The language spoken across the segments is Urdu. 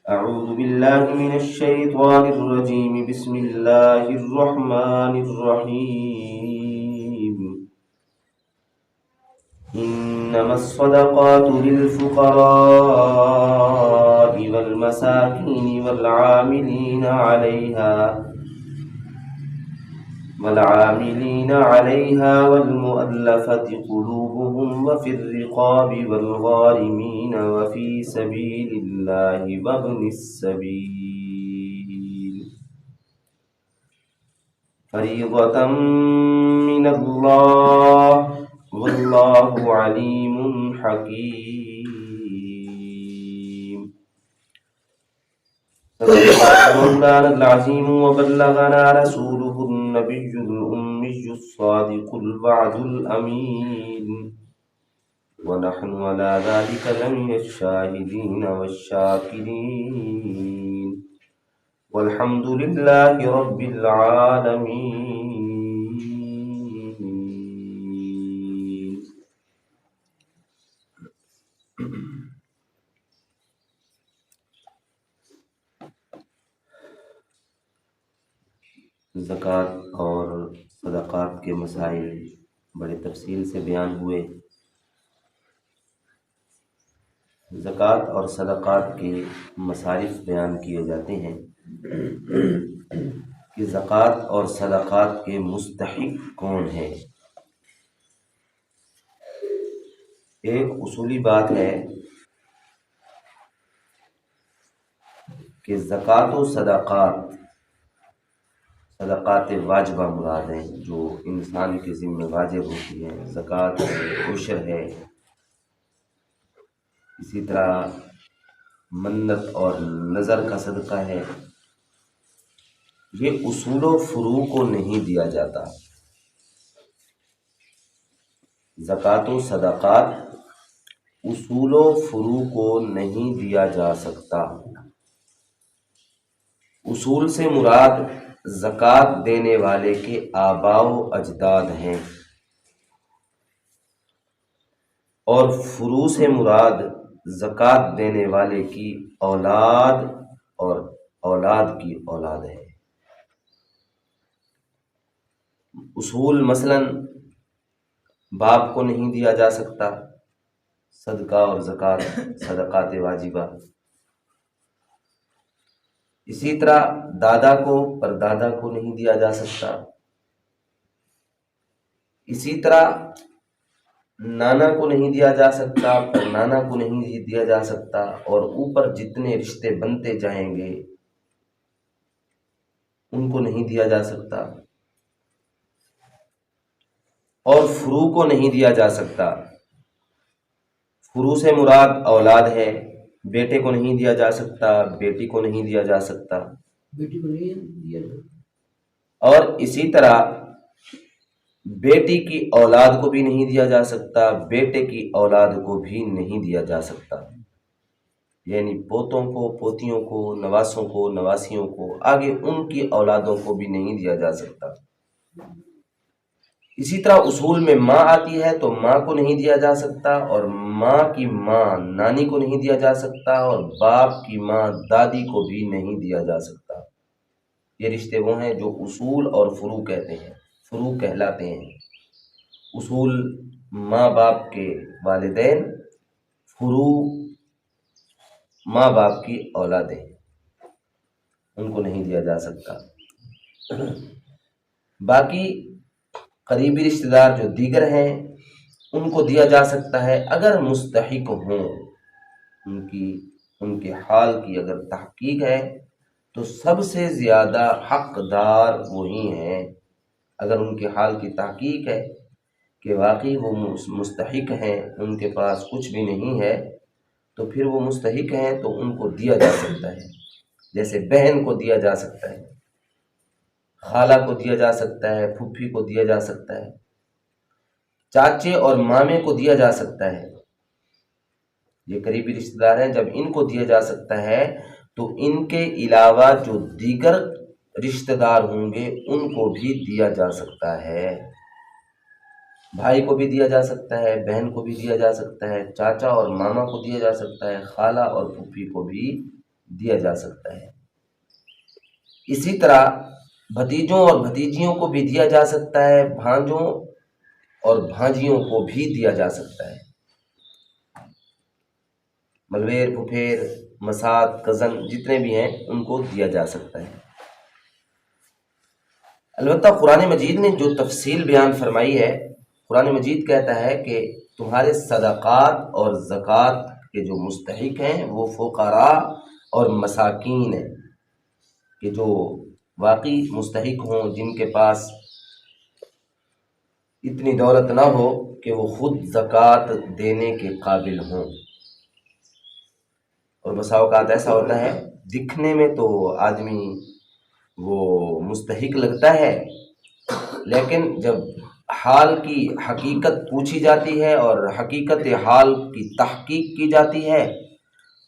أعوذ بالله من الشيطان الرجيم. بسم الله الرحمن الرحيم. إنما الصدقات للفقراء والمساكين والعاملين عليها والمؤلفة قلوبهم وفي الرقاب والغارمين وفي سبيل الله وابن السبيل فريضة من الله والله عليم حكيم. صدق مولانا العظيم وبلغنا رسوله النبي الأمي الصادق الوعد الأمين، ونحن على ذلك لمن الشاهدين والشاكرين، والحمد لله رب العالمين. زکوٰۃ اور صدقات کے مسائل بڑے تفصیل سے بیان ہوئے۔ زکوٰۃ اور صدقات کے مصارف بیان کیے جاتے ہیں کہ زکوٰۃ اور صدقات کے مستحق کون ہے۔ ایک اصولی بات ہے کہ زکوٰۃ و صدقات واجبہ مراد ہیں جو انسان کے ذمہ واجب ہوتی ہیں۔ زکوٰۃ ہے، عشر ہے، اسی طرح منت اور نظر کا صدقہ ہے۔ یہ اصول و فروع کو نہیں دیا جاتا۔ زکوٰۃ و صدقات اصول و فروع کو نہیں دیا جا سکتا۔ اصول سے مراد زکوٰۃ دینے والے کے آباء و اجداد ہیں، اور فروع سے مراد زکوٰۃ دینے والے کی اولاد اور اولاد کی اولاد ہے۔ اصول مثلا باپ کو نہیں دیا جا سکتا صدقہ اور زکوٰۃ، صدقات واجبہ۔ اسی طرح دادا کو پردادا کو نہیں دیا جا سکتا۔ اسی طرح نانا کو نہیں دیا جا سکتا، پرنانا کو نہیں دیا جا سکتا، اور اوپر جتنے رشتے بنتے جائیں گے ان کو نہیں دیا جا سکتا، اور فروع کو نہیں دیا جا سکتا۔ فروع سے مراد اولاد ہے، بیٹے کو نہیں دیا جا سکتا، بیٹی کو نہیں دیا جا سکتا، بیٹی کو نہیں دیا جاتا، اور اسی طرح بیٹی کی اولاد کو بھی نہیں دیا جا سکتا، بیٹے کی اولاد کو بھی نہیں دیا جا سکتا، یعنی پوتوں کو، پوتیوں کو، نواسوں کو، نواسیوں کو، آگے ان کی اولادوں کو بھی نہیں دیا جا سکتا۔ اسی طرح اصول میں ماں آتی ہے تو ماں کو نہیں دیا جا سکتا، اور ماں کی ماں نانی کو نہیں دیا جا سکتا، اور باپ کی ماں دادی کو بھی نہیں دیا جا سکتا۔ یہ رشتے وہ ہیں جو اصول اور فروع کہتے ہیں، فروع کہلاتے ہیں۔ اصول ماں باپ کے والدین، فروع ماں باپ کی اولادیں، ان کو نہیں دیا جا سکتا۔ باقی قریبی رشتہ دار جو دیگر ہیں ان کو دیا جا سکتا ہے اگر مستحق ہوں، ان کے حال کی اگر تحقیق ہے تو سب سے زیادہ حقدار وہی ہیں۔ اگر ان کے حال کی تحقیق ہے کہ واقعی وہ مستحق ہیں، ان کے پاس کچھ بھی نہیں ہے، تو پھر وہ مستحق ہیں تو ان کو دیا جا سکتا ہے۔ جیسے بہن کو دیا جا سکتا ہے، خالہ کو دیا جا سکتا ہے، پھوپھی کو دیا جا سکتا ہے، چاچے اور مامے کو دیا جا سکتا ہے۔ یہ قریبی رشتہ دار ہیں، جب ان کو دیا جا سکتا ہے تو ان کے علاوہ جو دیگر رشتہ دار ہوں گے ان کو بھی دیا جا سکتا ہے۔ بھائی کو بھی دیا جا سکتا ہے، بہن کو بھی دیا جا سکتا ہے، چاچا اور ماما کو دیا جا سکتا ہے، خالہ اور پھوپھی کو بھی دیا جا سکتا ہے۔ اسی طرح بھتیجوں اور بھتیجیوں کو بھی دیا جا سکتا ہے، بھانجوں اور بھانجیوں کو بھی دیا جا سکتا ہے، ملویر، پھپھیر، مسات، کزن جتنے بھی ہیں ان کو دیا جا سکتا ہے۔ البتہ قرآن مجید نے جو تفصیل بیان فرمائی ہے، قرآن مجید کہتا ہے کہ تمہارے صدقات اور زکوٰۃ کے جو مستحق ہیں وہ فقراء اور مساکین ہیں، کہ جو واقعی مستحق ہوں، جن کے پاس اتنی دولت نہ ہو کہ وہ خود زکوٰۃ دینے کے قابل ہوں۔ اور بسا اوقات ایسا ہوتا ہے دکھنے میں تو آدمی وہ مستحق لگتا ہے، لیکن جب حال کی حقیقت پوچھی جاتی ہے اور حقیقت حال کی تحقیق کی جاتی ہے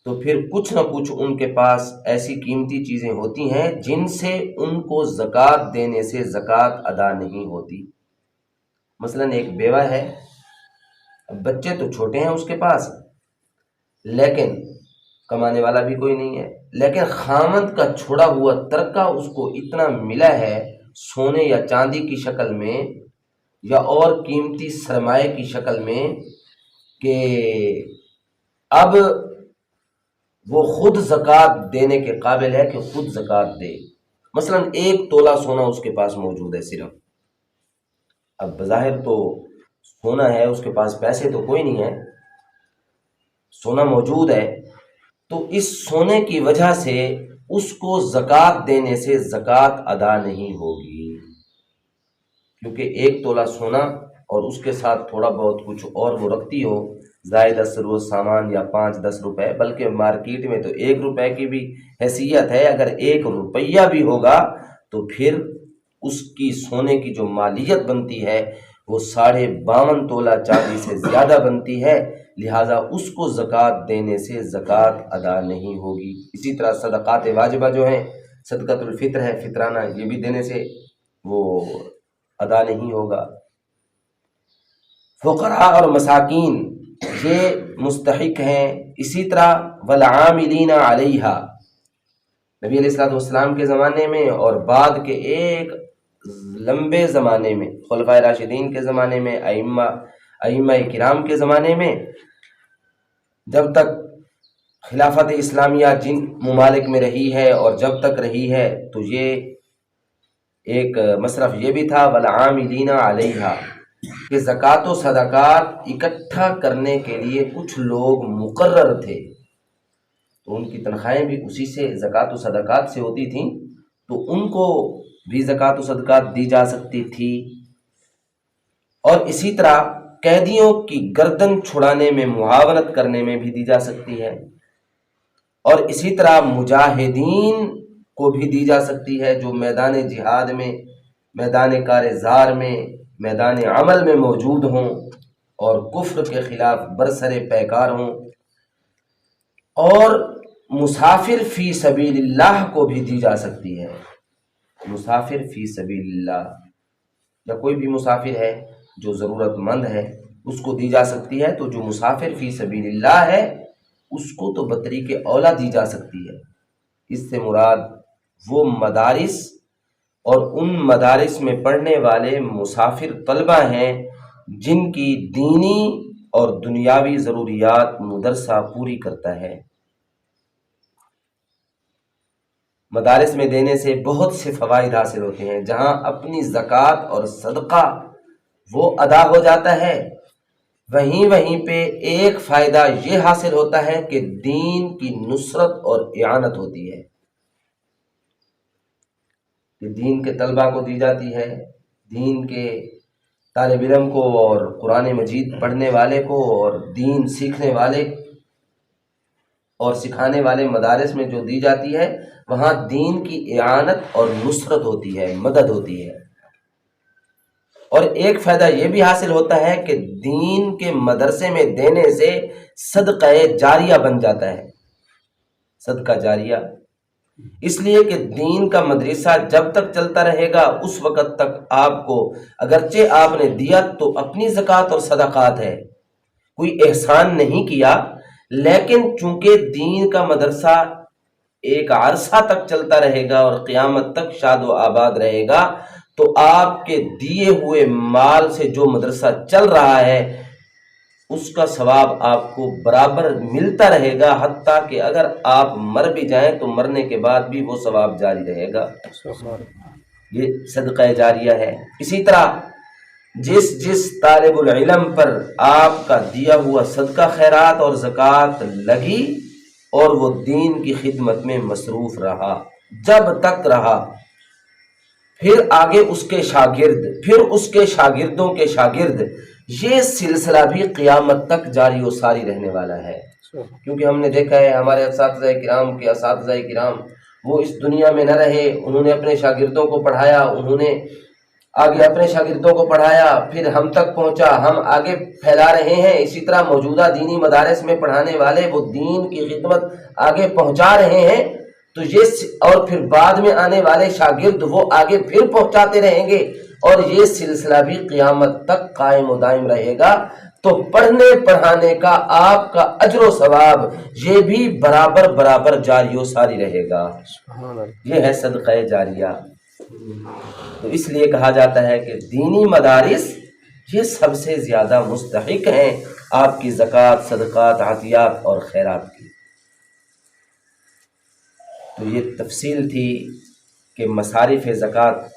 تو پھر کچھ نہ کچھ ان کے پاس ایسی قیمتی چیزیں ہوتی ہیں جن سے ان کو زکوٰۃ دینے سے زکوٰۃ ادا نہیں ہوتی۔ مثلا ایک بیوہ ہے، بچے تو چھوٹے ہیں اس کے پاس، لیکن کمانے والا بھی کوئی نہیں ہے، لیکن خامند کا چھوڑا ہوا ترکہ اس کو اتنا ملا ہے سونے یا چاندی کی شکل میں یا اور قیمتی سرمایے کی شکل میں کہ اب وہ خود زکوٰۃ دینے کے قابل ہے کہ خود زکوٰۃ دے۔ مثلا 1 تولہ سونا اس کے پاس موجود ہے صرف، اب بظاہر تو سونا ہے، اس کے پاس پیسے تو کوئی نہیں ہے، سونا موجود ہے، تو اس سونے کی وجہ سے اس کو زکوٰۃ دینے سے زکوٰۃ ادا نہیں ہوگی، کیونکہ 1 تولہ سونا اور اس کے ساتھ تھوڑا بہت کچھ اور وہ رکھتی ہو زائد اثر و سامان یا 5-10 روپے، بلکہ مارکیٹ میں تو 1 روپے کی بھی حیثیت ہے، اگر 1 روپیہ بھی ہوگا تو پھر اس کی سونے کی جو مالیت بنتی ہے وہ 52.5 تولہ چاندی سے زیادہ بنتی ہے، لہٰذا اس کو زکوٰۃ دینے سے زکوٰۃ ادا نہیں ہوگی۔ اسی طرح صدقات واجبہ جو ہیں، صدقۃ الفطر ہے، فطرانہ، یہ بھی دینے سے وہ ادا نہیں ہوگا۔ فقراء اور مساکین یہ مستحق ہیں۔ اسی طرح والعاملین علیہا، نبی علیہ الصلوۃ والسلام کے زمانے میں اور بعد کے ایک لمبے زمانے میں، خلفائے راشدین کے زمانے میں، ائمہ کرام کے زمانے میں، جب تک خلافت اسلامیہ جن ممالک میں رہی ہے اور جب تک رہی ہے تو یہ ایک مصرف یہ بھی تھا والعاملین علیہا، کہ زکوٰۃ و صدقات اکٹھا کرنے کے لیے کچھ لوگ مقرر تھے، تو ان کی تنخواہیں بھی اسی سے زکوٰۃ و صدقات سے ہوتی تھیں، تو ان کو بھی زکوٰۃ و صدقات دی جا سکتی تھی۔ اور اسی طرح قیدیوں کی گردن چھڑانے میں معاونت کرنے میں بھی دی جا سکتی ہے، اور اسی طرح مجاہدین کو بھی دی جا سکتی ہے جو میدان جہاد میں، میدان کارزار میں، میدان عمل میں موجود ہوں اور کفر کے خلاف برسر پیکار ہوں، اور مسافر فی سبیل اللہ کو بھی دی جا سکتی ہے۔ مسافر فی سبیل اللہ، یا کوئی بھی مسافر ہے جو ضرورت مند ہے اس کو دی جا سکتی ہے، تو جو مسافر فی سبیل اللہ ہے اس کو تو بطریق اولا دی جا سکتی ہے۔ اس سے مراد وہ مدارس اور ان مدارس میں پڑھنے والے مسافر طلبہ ہیں جن کی دینی اور دنیاوی ضروریات مدرسہ پوری کرتا ہے۔ مدارس میں دینے سے بہت سے فوائد حاصل ہوتے ہیں، جہاں اپنی زکوٰۃ اور صدقہ وہ ادا ہو جاتا ہے، وہیں پہ ایک فائدہ یہ حاصل ہوتا ہے کہ دین کی نصرت اور اعانت ہوتی ہے، کہ دین کے طلبہ کو دی جاتی ہے، دین کے طالب علم کو اور قرآن مجید پڑھنے والے کو اور دین سیکھنے والے اور سکھانے والے مدارس میں جو دی جاتی ہے وہاں دین کی اعانت اور نصرت ہوتی ہے، مدد ہوتی ہے۔ اور ایک فائدہ یہ بھی حاصل ہوتا ہے کہ دین کے مدرسے میں دینے سے صدقہ جاریہ بن جاتا ہے، صدقہ جاریہ، اس لیے کہ دین کا مدرسہ جب تک چلتا رہے گا اس وقت تک آپ کو، اگرچہ آپ نے دیا تو اپنی زکوٰۃ اور صدقات ہے، کوئی احسان نہیں کیا، لیکن چونکہ دین کا مدرسہ ایک عرصہ تک چلتا رہے گا اور قیامت تک شاد و آباد رہے گا، تو آپ کے دیے ہوئے مال سے جو مدرسہ چل رہا ہے اس کا ثواب آپ کو برابر ملتا رہے گا، حتیٰ کہ اگر آپ مر بھی جائیں تو مرنے کے بعد بھی وہ ثواب جاری رہے گا۔ یہ صدقہ جاریہ ہے۔ اسی طرح جس طالب العلم پر آپ کا دیا ہوا صدقہ خیرات اور زکوٰۃ لگی اور وہ دین کی خدمت میں مصروف رہا جب تک رہا، پھر آگے اس کے شاگرد، پھر اس کے شاگردوں کے شاگرد، یہ سلسلہ بھی قیامت تک جاری و ساری رہنے والا ہے۔ کیونکہ ہم نے دیکھا ہے ہمارے اساتذہ کرام وہ اس دنیا میں نہ رہے، انہوں نے اپنے شاگردوں کو پڑھایا، انہوں نے آگے اپنے شاگردوں کو پڑھایا، پھر ہم تک پہنچا، ہم آگے پھیلا رہے ہیں۔ اسی طرح موجودہ دینی مدارس میں پڑھانے والے وہ دین کی خدمت آگے پہنچا رہے ہیں، تو یہ اور پھر بعد میں آنے والے شاگرد وہ آگے پھر پہنچاتے رہیں گے، اور یہ سلسلہ بھی قیامت تک قائم و دائم رہے گا۔ تو پڑھنے پڑھانے کا آپ کا اجر و ثواب یہ بھی برابر برابر جاری و ساری رہے گا۔ یہ ہے صدقہ جاریہ۔ تو اس لیے کہا جاتا ہے کہ دینی مدارس یہ سب سے زیادہ مستحق ہیں آپ کی زکوٰۃ، صدقات، عطیات اور خیرات کی۔ تو یہ تفصیل تھی کہ مصارف زکوٰۃ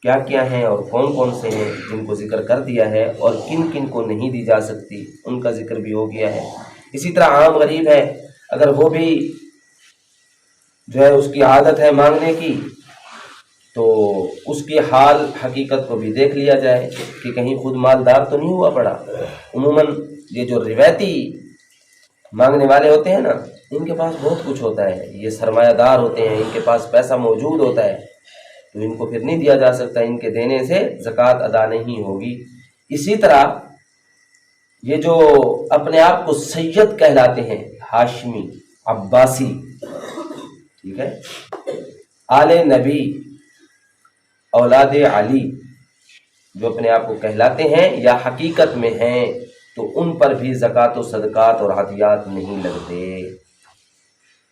کیا کیا ہیں اور کون کون سے ہیں جن کو ذکر کر دیا ہے، اور کن کن کو نہیں دی جا سکتی ان کا ذکر بھی ہو گیا ہے۔ اسی طرح عام غریب ہے، اگر وہ بھی جو ہے اس کی عادت ہے مانگنے کی، تو اس کی حال حقیقت کو بھی دیکھ لیا جائے کہ کہیں خود مالدار تو نہیں ہوا پڑا۔ عموماً یہ جو روایتی مانگنے والے ہوتے ہیں نا، ان کے پاس بہت کچھ ہوتا ہے، یہ سرمایہ دار ہوتے ہیں، ان کے پاس پیسہ موجود ہوتا ہے، تو ان کو پھر نہیں دیا جا سکتا، ان کے دینے سے زکوٰۃ ادا نہیں ہوگی۔ اسی طرح یہ جو اپنے آپ کو سید کہلاتے ہیں، ہاشمی، عباسی، ٹھیک ہے، آل نبی، اولاد علی، جو اپنے آپ کو کہلاتے ہیں یا حقیقت میں ہیں، تو ان پر بھی زکوٰۃ و صدقات اور عطیات نہیں لگتے۔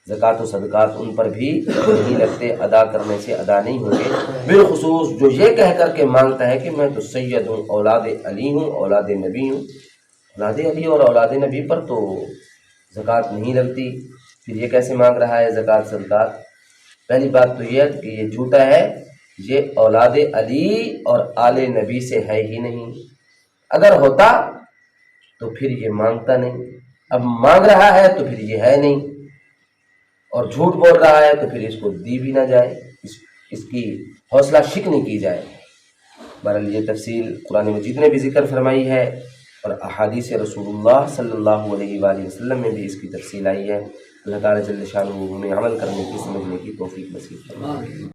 زکوٰۃ و صدقات ان پر بھی نہیں لگتے، ادا کرنے سے ادا نہیں ہوں گے۔ بالخصوص جو یہ کہہ کر کے مانگتا ہے کہ میں تو سید ہوں، اولاد علی ہوں، اولاد نبی ہوں، اولاد علی اور اولاد نبی پر تو زکوٰۃ نہیں لگتی، پھر یہ کیسے مانگ رہا ہے زکوٰۃ صدقات؟ پہلی بات تو یہ ہے کہ یہ جھوٹا ہے، یہ اولاد علی اور آل نبی سے ہے ہی نہیں۔ اگر ہوتا تو پھر یہ مانگتا نہیں، اب مانگ رہا ہے تو پھر یہ ہے نہیں، اور جھوٹ بول رہا ہے تو پھر اس کو دی بھی نہ جائے، اس کی حوصلہ شکنی کی جائے۔ بہرحال یہ تفصیل قرآن مجید نے بھی ذکر فرمائی ہے، اور احادیث رسول اللہ صلی اللہ علیہ وآلہ وسلم میں بھی اس کی تفصیل آئی ہے۔ اللہ تعالیٰ جل شانہ ہمیں عمل کرنے کی، سمجھنے کی توفیق نصیب فرمائے۔